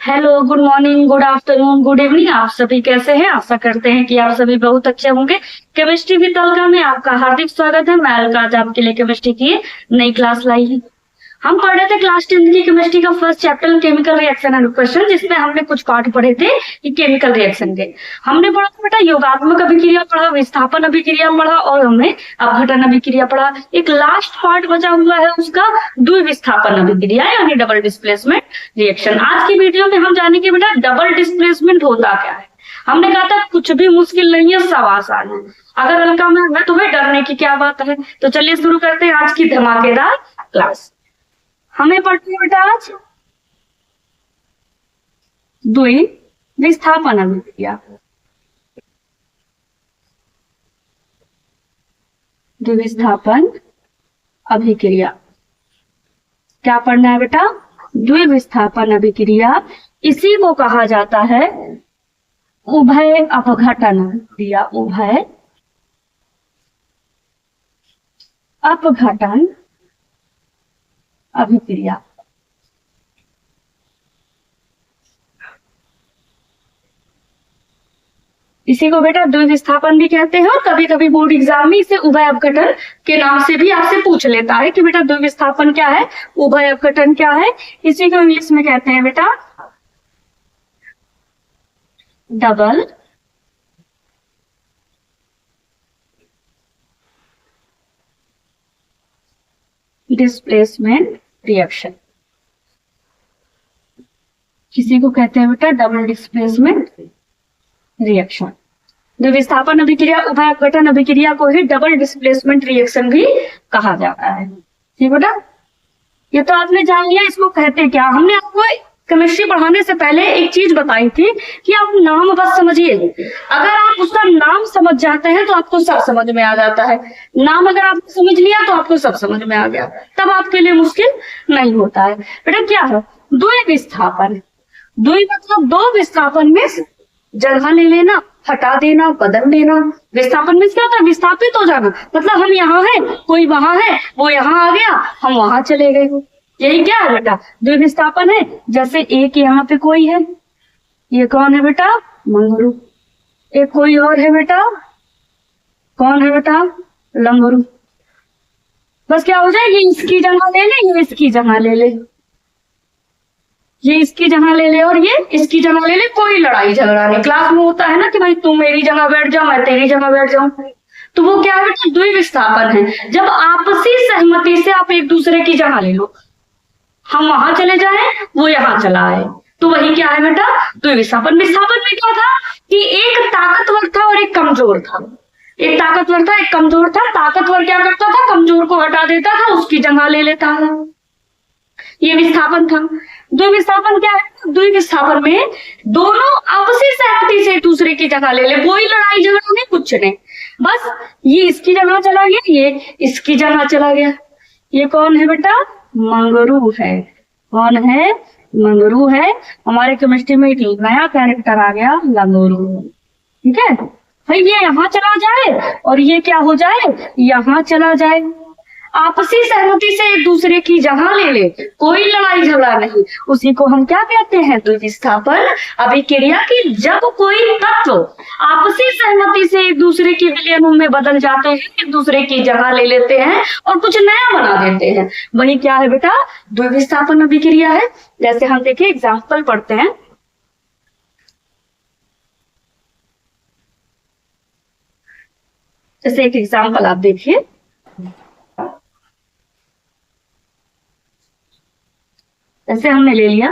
Hello, good morning, good afternoon, good evening. आप सभी कैसे हैं? आशा करते हैं कि आप सभी बहुत अच्छे होंगे। केमिस्ट्री विद अलका में आपका हार्दिक स्वागत है। मैं अलका आज आपके लिए केमिस्ट्री की नई क्लास लाई हूँ। हम पढ़ रहे थे क्लास 10 की केमिस्ट्री का first chapter chemical reaction and question, जिसमें हमने कुछ पार्ट पढ़े थे कि केमिकल रिएक्शन के। हमने पढ़ा था बेटा योगात्मक अभिक्रिया पढ़ा, विस्थापन अभिक्रिया पढ़ा और हमने अपघटन अभिक्रिया पढ़ा। एक लास्ट पार्ट बचा हुआ है उसका द्विविस्थापन अभिक्रिया यानी डबल डिस्प्लेसमेंट रिएक्शन। आज की वीडियो में हम जानेंगे बेटा डबल डिस्प्लेसमेंट होता क्या है। हमने कहा था कुछ भी मुश्किल नहीं है, सब आसान है। अगर हल्का में है तुम्हें डरने की क्या बात है। तो चलिए शुरू करते हैं आज की धमाकेदार क्लास। हमें पढ़ते हैं बेटा आज द्विविस्थापन अभिक्रिया। द्विविस्थापन अभिक्रिया क्या पढ़ना है बेटा? द्विविस्थापन अभिक्रिया। इसी को कहा जाता है उभय अपघटन अभिक्रिया। उभय अपघटन अभिक्रिया। इसी को बेटा द्विविस्थापन भी कहते हैं और कभी कभी बोर्ड एग्जाम में इसे उभय अपघटन के नाम से भी आपसे पूछ लेता है कि बेटा द्विविस्थापन क्या है, उभय अपघटन क्या है। इसी को इंग्लिश में कहते हैं बेटा डबल डिस्प्लेसमेंट रिएक्शन। किसी को कहते हैं बेटा डबल डिस्प्लेसमेंट रिएक्शन। द्विविस्थापन अभिक्रिया उभय अपघटन अभिक्रिया को ही डबल डिस्प्लेसमेंट रिएक्शन भी कहा जाता है। ठीक बेटा, ये तो आपने जान लिया इसको कहते क्या। हमने आपको केमिस्ट्री पढ़ाने से पहले एक चीज बताई थी कि आप नाम बस समझिए। अगर आप उसका नाम समझ जाते हैं तो आपको सब समझ में आ जाता है। नाम अगर आपने समझ लिया तो आपको सब समझ में आ गया, तब आपके लिए मुश्किल नहीं होता है। बेटा क्या है द्विविस्थापन? द्वि मतलब दो विस्थापन में जगह ले लेना, हटा देना, बदल देना। विस्थापन में क्या होता है? विस्थापित हो जाना। मतलब हम यहाँ हैं, कोई वहां है, वो यहाँ आ गया, हम वहां चले गए। यही क्या है बेटा? द्विविस्थापन है। जैसे एक यहाँ पे कोई है, ये कौन है बेटा? मंगरू। एक कोई और है बेटा, कौन है बेटा? लंगरू। बस क्या हो जाए, ये इसकी जगह ले ले, ये इसकी जगह ले ले, ये इसकी जगह ले ले और ये इसकी जगह ले ले। कोई लड़ाई झगड़ा नहीं। क्लास में होता है ना कि भाई तुम मेरी जगह बैठ जाओ, मैं तेरी जगह बैठ जाऊं, तो वो क्या है बेटा? द्विविस्थापन है। जब आपसी सहमति से आप एक दूसरे की जगह ले लो, हम वहां चले जाए, वो यहाँ चला आए, तो वही क्या है बेटा? द्विविस्थापन। विस्थापन में क्या था कि एक ताकतवर था और एक कमजोर था। एक ताकतवर था, एक कमजोर था। ताकतवर क्या करता था? कमजोर को हटा देता था, उसकी जगह ले लेता था। ये विस्थापन था। द्विविस्थापन क्या है? द्विविस्थापन में दोनों आपसी सहमति से एक दूसरे की जगह ले ले। कोई लड़ाई झगड़ा नहीं, कुछ नहीं, बस ये इसकी जगह चला गया, ये इसकी जगह चला गया। ये कौन है बेटा? मंगरू है। कौन है? मंगरू है। हमारे केमिस्ट्री में एक नया कैरेक्टर आ गया, लंगरू। ठीक है भाई, ये यहाँ चला जाए और ये क्या हो जाए? यहाँ चला जाए। आपसी सहमति से एक दूसरे की जगह ले ले, कोई लड़ाई झगड़ा नहीं। उसी को हम क्या कहते हैं? द्विविस्थापन अभिक्रिया की जब कोई तत्व आपसी सहमति से एक दूसरे की विलयन में बदल जाते हैं, एक दूसरे की जगह ले लेते हैं और कुछ नया बना देते हैं, वही क्या है बेटा? द्विविस्थापन अभिक्रिया है। जैसे हम देखिए एग्जाम्पल पढ़ते हैं। जैसे एक एग्जाम्पल आप देखिए, जैसे हमने ले लिया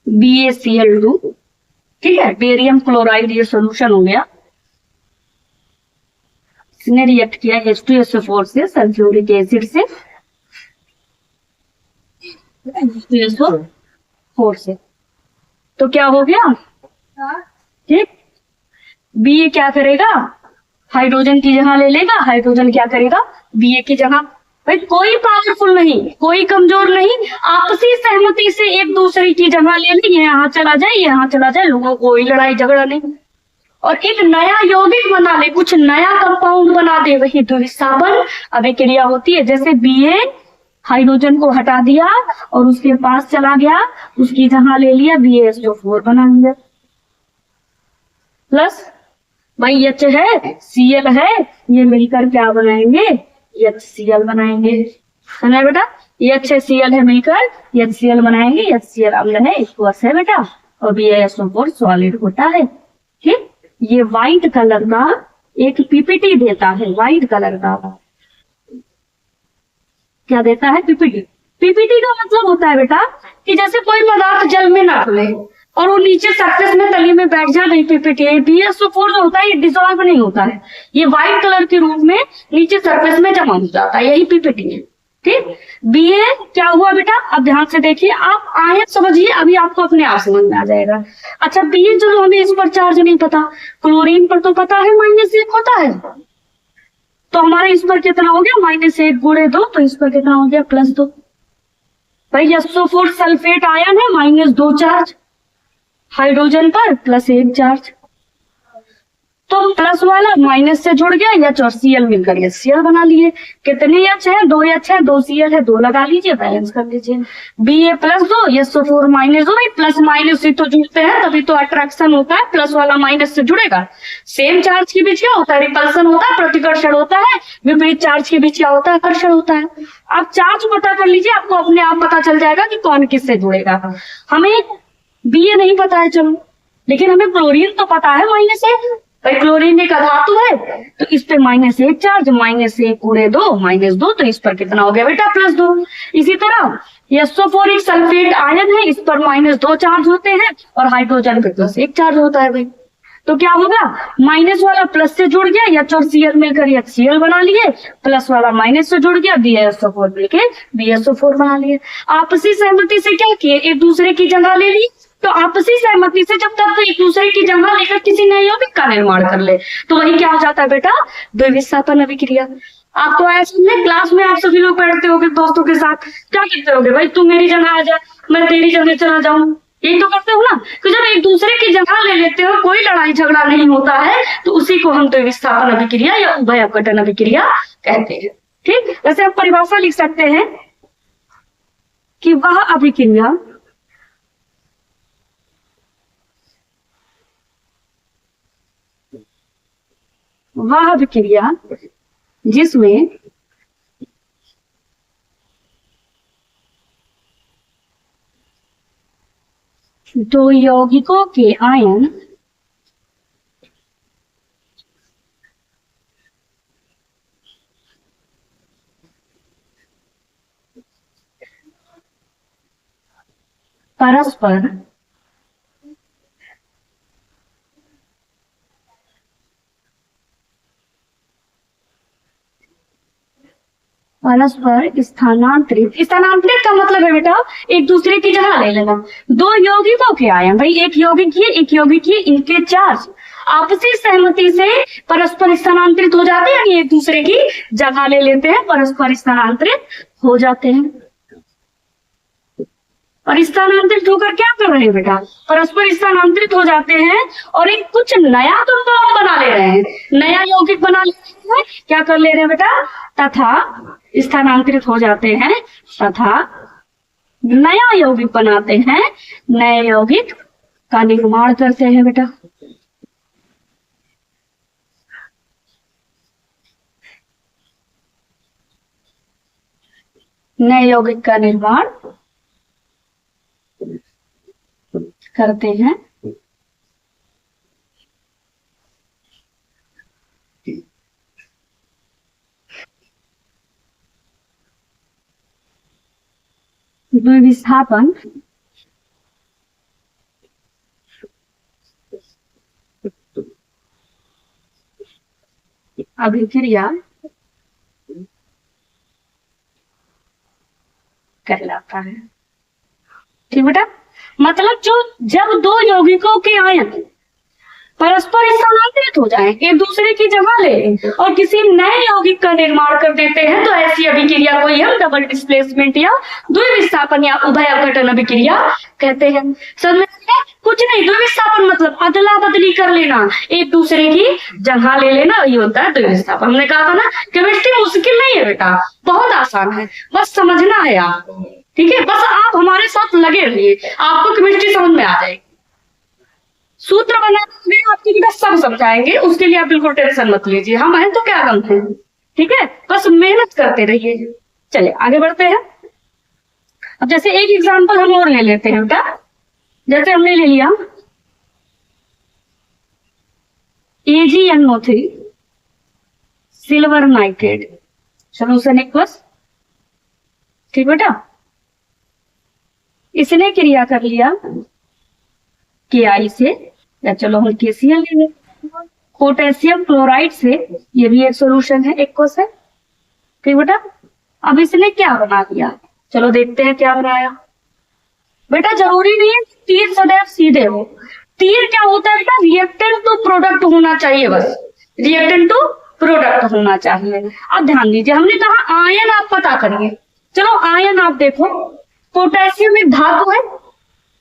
BaCl2, ठीक है, बेरियम क्लोराइड, ये सोल्यूशन हो गया। इसने रिएक्ट किया H2SO4 से, सल्फ्यूरिक एसिड से, H2SO4 से, तो क्या हो गया? ठीक, Ba क्या करेगा? हाइड्रोजन की जगह ले लेगा। हाइड्रोजन क्या करेगा? Ba की जगह। भाई कोई पावरफुल नहीं, कोई कमजोर नहीं, आपसी सहमति से एक दूसरे की जगह ले ली। ये यहाँ चला जाए, यहाँ चला जाए, लोगों को कोई लड़ाई झगड़ा नहीं। और एक नया यौगिक बना ले, कुछ नया कंपाउंड बना दे, वही द्विविस्थापन अभिक्रिया होती है। जैसे Ba हाइड्रोजन को हटा दिया और उसके पास चला गया, उसकी जगह ले लिया, BaSO4 बना लिया। प्लस भाई H है, Cl है, ये मिलकर क्या बनाएंगे, HCl बनाएंगे, समझा बेटा। HCl है मिलकर HCl बनाएंगे, HCl अम्ल है, एक्वस है बेटा, और BaSO4 सॉलिड होता है। ठीक, ये व्हाइट कलर का एक पीपीटी देता है, व्हाइट कलर का क्या देता है, पीपीटी। पीपीटी का मतलब होता है बेटा कि जैसे कोई पदार्थ जल में ना खुले और वो नीचे सरफेस में तली में बैठ जाए, नहीं पीपीटी। BaSO4 जो होता है ये डिसॉल्व नहीं होता है, ये व्हाइट कलर के रूप में नीचे सरफेस में जमा हो जाता है, यही पीपीटी है। ठीक, Ba क्या हुआ बेटा, अब ध्यान से देखिए, आप आयत समझिए, अभी आपको अपने आप समझ में आ जाएगा। अच्छा Ba चलो हमें इस पर चार्ज नहीं पता, क्लोरीन पर तो पता है -1 होता है, तो हमारा इस पर कितना हो गया, -1 गुणे 2, तो इस पर कितना हो गया, +2। भाई SO4 सल्फेट आयन है, -2 चार्ज, हाइड्रोजन पर +1 चार्ज, तो प्लस वाला माइनस से जुड़ गया, H और Cl मिलकर HCl बना लिए। कितने H है, 2 H है, 2 Cl है, 2 लगा लीजिए, बैलेंस कर लीजिए। Ba +2, SO4 -2, भाई प्लस माइनस से तो जुड़ते हैं, तभी तो अट्रैक्शन होता है, प्लस वाला माइनस से जुड़ेगा। सेम चार्ज के बीच क्या होता है, रिपल्सन होता है, प्रतिकर्षण होता है, विपरीत चार्ज के बीच क्या होता है, आकर्षण होता है। आप चार्ज पता कर लीजिए, आपको अपने आप पता चल जाएगा कि कौन किससे जुड़ेगा। हमें Ba नहीं पता है चलो, लेकिन हमें क्लोरीन तो पता है -1, भाई क्लोरीन एक अधातु है, तो इस पे -1 चार्ज, -1 गुणे 2, -2, तो इस पर कितना हो गया बेटा, +2। इसी तरह SO4 एक सल्फेट आयन है, इस पर -2 चार्ज होते हैं और हाइड्रोजन पे +1 चार्ज होता है भाई, तो क्या होगा, माइनस वाला प्लस से जुड़ गया, H और Cl मिलकर HCl बना लिए, प्लस वाला माइनस से जुड़ गया, BaSO4 मिलकर BaSO4 बना लिए। आपसी सहमति से क्या किए, एक दूसरे की जगह ले ली, तो आपसी सहमति से जब तक एक दूसरे की जगह लेकर किसी नए यौगिक का निर्माण कर ले, तो वही क्या हो जाता है बेटा, द्विविस्थापन अभिक्रिया। आपको आया सुनने, क्लास में आप सभी लोग बैठते होगे दोस्तों के साथ, क्या कहते होगे, भाई तू मेरी जगह आ जा, मैं तेरी जगह चला जाऊं, यही तो करते हो ना। तो जब एक दूसरे की जगह ले लेते हो, कोई लड़ाई झगड़ा नहीं होता है, तो उसी को हम द्विविस्थापन अभिक्रिया या उभय अपघटन अभिक्रिया कहते हैं। ठीक, वैसे आप परिभाषा लिख सकते हैं कि वह अभिक्रिया जिसमें दो यौगिकों के आयन परस्पर स्थानांतरित का मतलब है बेटा एक दूसरे की जगह ले लेना। दो यौगिकों के आयन, भाई एक यौगिक ये एक यौगिक ये, इनके चार्ज आपसी सहमति से परस्पर स्थानांतरित हो जाते हैं, यानी एक दूसरे की जगह ले लेते हैं, परस्पर स्थानांतरित हो जाते हैं। और स्थानांतरित होकर क्या कर रहे हैं बेटा, परस्पर स्थानांतरित हो जाते हैं और एक कुछ नया कंपाउंड बना ले रहे हैं, नया यौगिक बना ले रहे हैं। क्या कर ले रहे हैं बेटा, तथा स्थानांतरित हो जाते हैं तथा नया यौगिक बनाते हैं, नए यौगिक का निर्माण करते हैं बेटा। नए यौगिक का निर्माण करते हैं। द्विविस्थापन अभिक्रिया कहलाता है। ठीक बेटा, मतलब जब दो यौगिकों के आयन परस्पर स्थानांतरित हो जाएं, एक दूसरे की जगह ले और किसी नए यौगिक का निर्माण कर देते हैं, तो ऐसी अभिक्रिया को हम डबल डिस्प्लेसमेंट या द्विविस्थापन या उभय अपघटन अभिक्रिया कहते हैं। समझ में कुछ नहीं, द्विविस्थापन मतलब अदला बदली कर लेना, एक दूसरे की जगह ले लेना, ये होता है द्विविस्थापन। हमने कहा था ना केमिस्ट्री मुश्किल नहीं है बेटा, बहुत आसान है, बस समझना है आपको, ठीक है। बस आप हमारे साथ लगे रहिए, आपको केमिस्ट्री समझ में आ जाएगी। सूत्र बनाने में आपकी बेटा सब समझाएंगे, उसके लिए आप बिल्कुल टेंशन मत लीजिए, हम हैं तो क्या गम है, ठीक है। बस मेहनत करते रहिए। चलिए आगे बढ़ते हैं। अब जैसे एक एग्जांपल हम और ले लेते हैं बेटा, जैसे हमने ले लिया AgNO3 silver nitrate solution aqueous, ठीक बेटा। इसने क्रिया कर लिया KI से, या चलो हम KCl ले लेंगे, पोटेशियम क्लोराइड से, ये भी एक सोल्यूशन है, एक्वस है, ठीक बेटा। अब इसने क्या बना दिया, चलो देखते हैं क्या बनाया। बेटा जरूरी नहीं है तीर सदैव सीधे हो, तीर क्या होता है बेटा, रिएक्टेंट टू प्रोडक्ट होना चाहिए, बस रिएक्टेंट टू प्रोडक्ट होना चाहिए। अब ध्यान दीजिए, हमने कहा आयन आप पता करिए, चलो आयन आप देखो, पोटेशियम एक धातु है,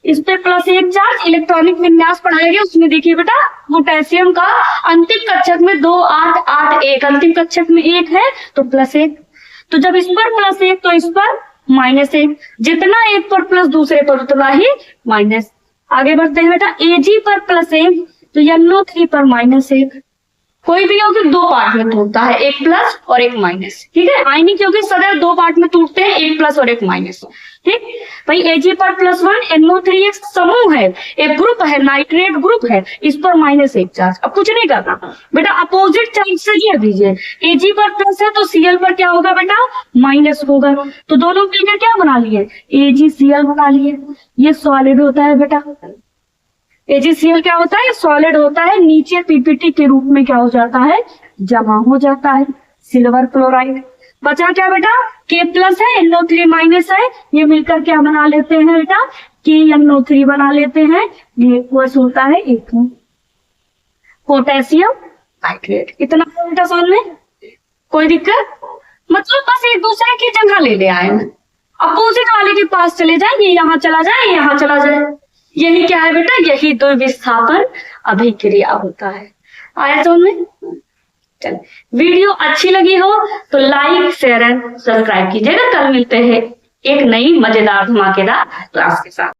इस पे +1 चार्ज, इलेक्ट्रॉनिक विन्यास पढ़ाया गया, उसमें देखिए बेटा पोटेशियम का अंतिम कक्षक में 2 8 8 1, अंतिम कक्षक में 1 है तो +1, तो जब इस पर +1 तो इस पर -1, जितना एक पर प्लस दूसरे पर उतना ही माइनस। आगे बढ़ते हैं बेटा, Ag पर +1 तो NO3 पर -1। कोई भी यौगिक 2 पार्ट में टूटता है, एक प्लस और एक माइनस, ठीक है। आयनिक यौगिक सदैव 2 पार्ट में टूटते हैं, एक प्लस और एक माइनस, ठीक भाई। Ag पर +1, NO3 एक समूह है, एक ग्रुप है, नाइट्रेट ग्रुप है, इस पर -1 चार्ज। अब कुछ नहीं करना बेटा, अपोजिट चार्ज से लिख दीजिए। Ag पर प्लस है तो Cl पर क्या होगा बेटा, माइनस होगा, तो दोनों मिलकर क्या बना लिए, AgCl बना लिए। ये सॉलिड होता है बेटा, AgCl क्या होता है, सॉलिड होता है, नीचे पीपीटी के रूप में क्या हो जाता है, जमा हो जाता है, सिल्वर क्लोराइड। बचा क्या बेटा, K+ है, NO3 माइनस है, ये मिलकर क्या बना लेते हैं बेटा, KNO3 बना लेते हैं, ये इक्वल्स होता है 1 पोटेशियम नाइट्रेट। इतना बेटा समझ में, कोई दिक्कत, मतलब बस एक दूसरे की जगह ले ले आए, अपोजिट वाले के पास चले जाए, ये यहाँ चला जाए, ये यहाँ चला जाए, यही क्या है बेटा, यही द्विविस्थापन अभिक्रिया होता है। आया समझ में। चल वीडियो अच्छी लगी हो तो लाइक शेयर एंड सब्सक्राइब कीजिएगा। कल मिलते हैं एक नई मजेदार धमाकेदार क्लास के साथ।